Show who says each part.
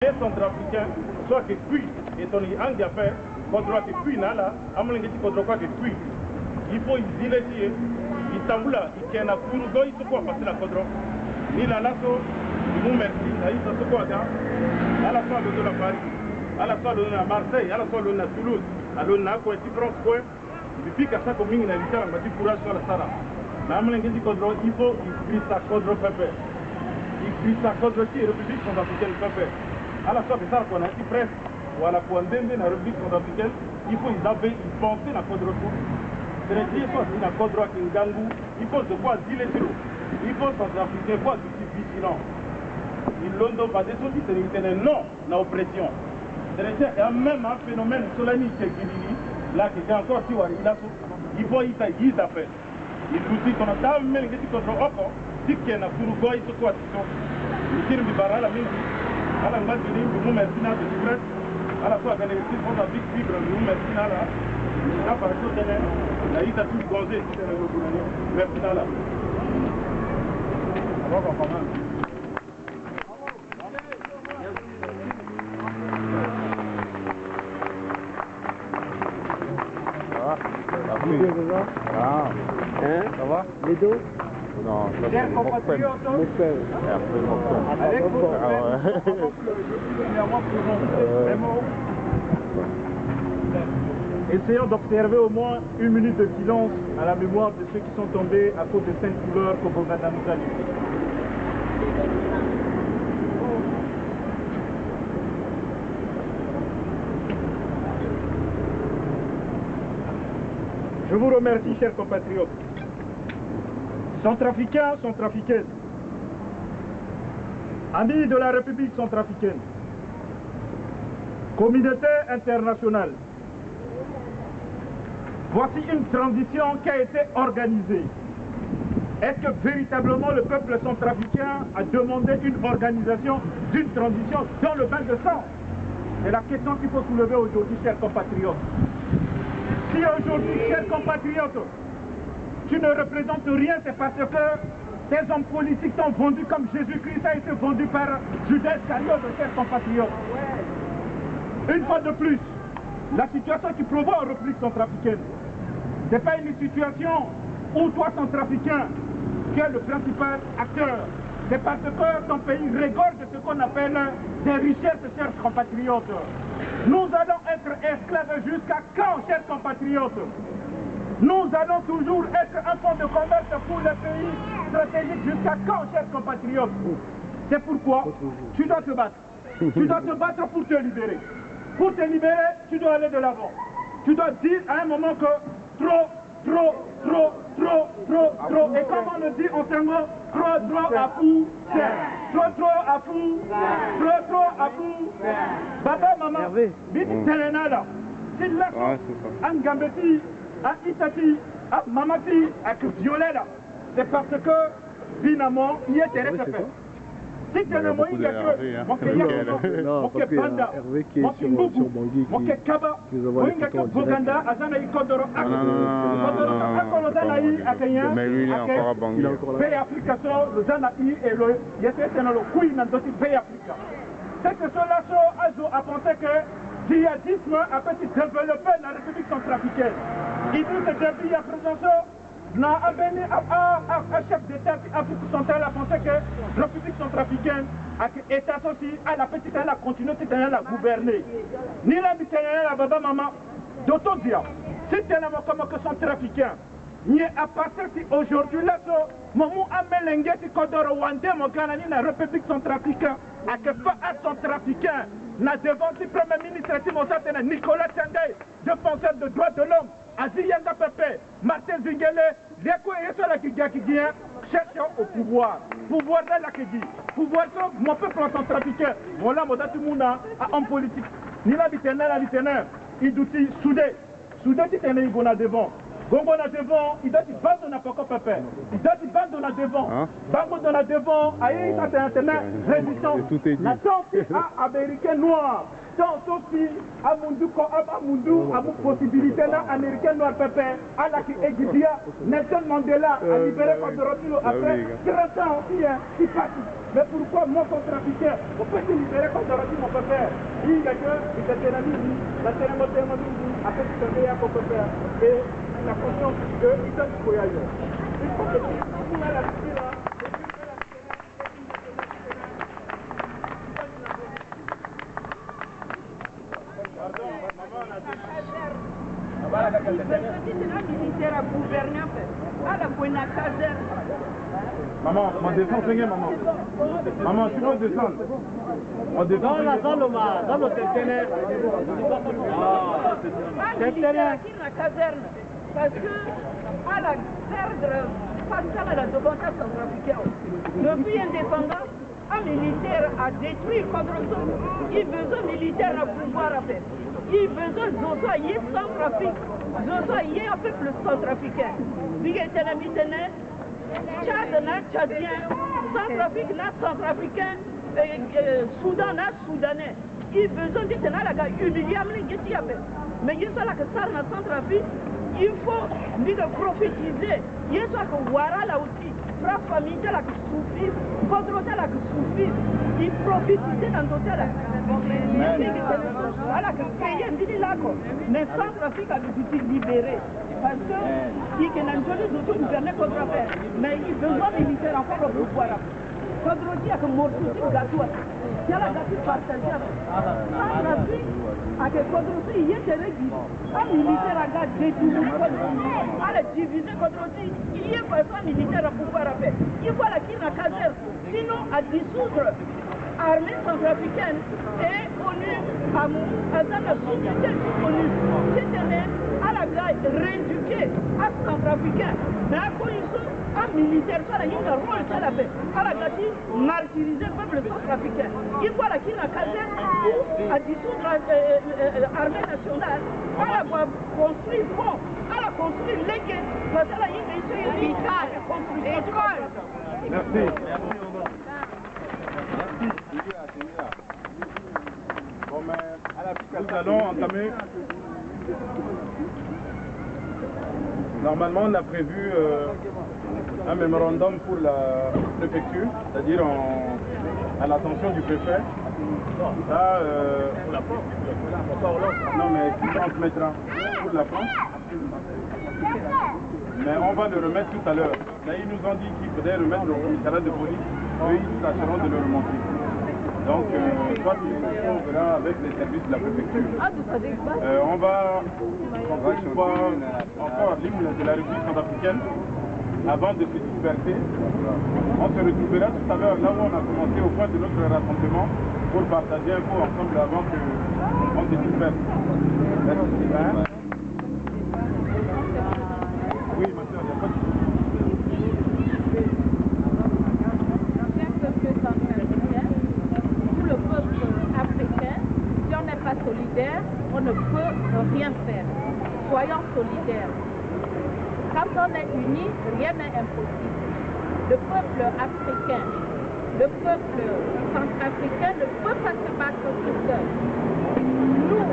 Speaker 1: Les centrafricains, soit que puis, et ton angle à faire, contre que puis, là, à mon avis, contre quoi que puis. Il faut y dire, il t'avoue il tient à Kourougo, il se quoi passer la contre. Ni la lasso, il nous merci, là, il se quoi, à la fois de la Paris, à la fois de la Marseille, à la fois de la Toulouse, à la quoi, différents points, il pique à ça comme une invitation, on va dire courage sur la Sara. Mais à mon avis, il faut, il prie sa contre pépé. Il prie sa contre qui est République centrafricaine pépé. À la fois de ça, qu'on a dit presque, ou à la fois de la République centrafricaine, il faut y penser la contre tout. C'est-à-dire qu'il y a un contre qui est gangou, il faut de quoi dire les choses. Il faut centrafricain, quoi, du type vigilant. Il l'ont pas des choses qui se non, l'oppression. C'est-à-dire qu'il y a même un phénomène solennel qui est là, qui est encore si il faut y faire des affaires. Il faut dire qu'on a tant même que tu contrôles, si qu'il y a un Kourougo, il se quoi, il tire du barrage à la minute. À la base de nous merci à la presse, à la fois avec les petits fonds de fibre, nous merci à la par exemple, la liste a tout gazé, merci à la. Alors on commence.
Speaker 2: Ça va? Les dos? Non, ça c'est mon frère. Mon frère. Avec vous,
Speaker 1: essayons d'observer au moins une minute de silence à la mémoire de ceux qui sont tombés à cause de cinq couleurs que Boganda nous a dit. Je vous remercie, chers compatriotes. Centrafricains, centrafricaines, amis de la République centrafricaine, communauté internationale, voici une transition qui a été organisée. Est-ce que véritablement le peuple centrafricain a demandé une organisation d'une transition dans le bain de sang? C'est la question qu'il faut soulever aujourd'hui, chers compatriotes. Si aujourd'hui, chers compatriotes, tu ne représentes rien, c'est parce que tes hommes politiques sont vendus comme Jésus-Christ a été vendu par Judas Iscariote, chers compatriotes. Une fois de plus, la situation qui provoque en République centrafricaine, ce n'est pas une situation où toi, centrafricain, tu es le principal acteur. C'est parce que ton pays regorge de ce qu'on appelle des richesses, chers compatriotes. Nous allons être esclaves jusqu'à quand, chers compatriotes? Nous allons toujours être un fonds de commerce pour le pays stratégique jusqu'à quand, chers compatriotes? C'est pourquoi tu dois te battre. Tu dois te battre pour te libérer. Pour te libérer, tu dois aller de l'avant. Tu dois dire à un moment que trop. Et comme on le dit en Senghor, trop à fou, trop à fou, trop à fou. Baba, maman, vite Telenala. C'est là, en Gambeti, à Itati, à Mamati, à Violetta. C'est parce que, finalement, il y a des fait. Si tu es le moyen que mon Banda, mon Kimbuku, mon Kaba, mon Boganda, Azanaï Kodoro,
Speaker 2: mais lui il est encore à Bangui.
Speaker 1: Pays Africação, le Zanaï et le Yessésénalo, Kouy Nandoti, Pays Africa. C'est que cela a pensé que le djihadisme a pu se développer dans la République centrafricaine. Idriss Déby a présenté un chef d'État d'Afrique centrale a pensé que la République centrafricaine est associée à la petite à la continuité de la gouverner. Ni la mitelle la baba maman d'autres dire, si tu es comme que centrafricain, ni à partir d'aujourd'hui là, maman amelenge si kodoro wande mon canani la République centrafricaine à que pas à centrafricain na devant le premier ministre Timosatena Nicolas Tchangaï, défenseur de droits de l'homme. Aziyanga Pepe, Martin Zingele, Liako et Yesola Kigien, cherchant au pouvoir. Pouvoir de la Kigi. Pouvoir sur mon peuple centrafricain. Voilà, Modatumuna, à homme politique. Ni la biteneur, Idouti, Soudé. Soudé, tu t'es né, il y a devant. Gongo na devant, il doit être bande de la Poko Pepe. Il doit être bande de la devant. Bango de la devant, aïe, ça c'est un résistance. La tante américaine noire.
Speaker 3: Donc, aussi, à Mundu, à mon possibilité américaine noire pépé, à la Égyptia, Nelson Mandela a libéré Kodoroti après 30 ans aussi, qui passe. Mais pourquoi mon contre-africain, on peut se libérer Kodoroti, mon pépé? Il y a que, il était la vie, la cérémonie, après que tu as mon pépé, et la conscience qu'il t'a dit voyager. Il faut que tu aies la vie là.
Speaker 4: Militaire à gouverner à la Buena Caserne.
Speaker 1: Maman, on descend, maman. Maman, tu veux descendre? On descend. Dans la salle, dans le terrain.
Speaker 4: Qui la caserne? Parce que à la perdre, pas à la demande centrafricaine. Depuis l'indépendance, un militaire a détruit Kodroso. Il besoin militaire à pouvoir faire. Il besoin d'osoyer Centrafrique. D'osoyer un peuple centrafricain. Bigété la mitene, Tchad na Tchadien, Centrafrique na Centrafricain, Soudan na Soudanais. Il besoin de tenir la gare humiliable, mais il faut que ça na Centrafrique. Il faut ni de prophétiser. Il faut que Ouara là aussi, fra famille là que souffrir, Kodrosa là que souffrir. Il prophétiser dans l'hôtel là. Voilà que payer un dîner là quoi. Mais Centrafrique a été libéré. Parce que il y a un joli auto-gouverné contre faire. Mais il besoin de militaires encore au pouvoir. Kodrosi a que Mortusi gâteau. Il y a la gâteau partagée. Centrafrique a que Kodrosi y est régi. Un militaire a gâté tout le monde. À la diviser Kodrosi, il y a pas militaire à pouvoir faire. Il faut la quitter la caserne. Sinon à dissoudre. Armée centrafricaine et ONU, à la société ONU, c'était à la gaille rééduquée à centrafricain. Mais à quoi ils sont un militaire, ça, il y a un rôle de la paix. À la gaille, martyriser le peuple centrafricain. Il faut la qui la caserne ou à dissoudre l'armée nationale. À la construire pont, à la construire l'équipe. Parce que là, il y a une école.
Speaker 1: Merci. Bon, mais nous allons entamer. Normalement, on a prévu un mémorandum pour la préfecture, c'est-à-dire à l'attention du préfet. Ça, pour la France. Non, mais qui transmettra pour la France. Mais on va le remettre tout à l'heure. Là, ils nous ont dit qu'il faudrait remettre au commissariat de police. Eux, ils tâcheront de le remonter. Donc, soit on verra avec les services de la préfecture. On va une fois encore l'hymne de la République centrafricaine avant de se disperser. On se retrouvera tout à l'heure là où on a commencé au point de notre rassemblement pour partager un peu ensemble avant qu'on se disperse. Merci. Oui, ma soeur, il n'y a pas de souci.
Speaker 4: Pour le peuple africain, si on n'est pas solidaire, on ne peut rien faire. Soyons solidaires. Quand on est unis, rien n'est impossible. Le peuple africain, le peuple centrafricain ne peut pas se battre tout seul. Nous,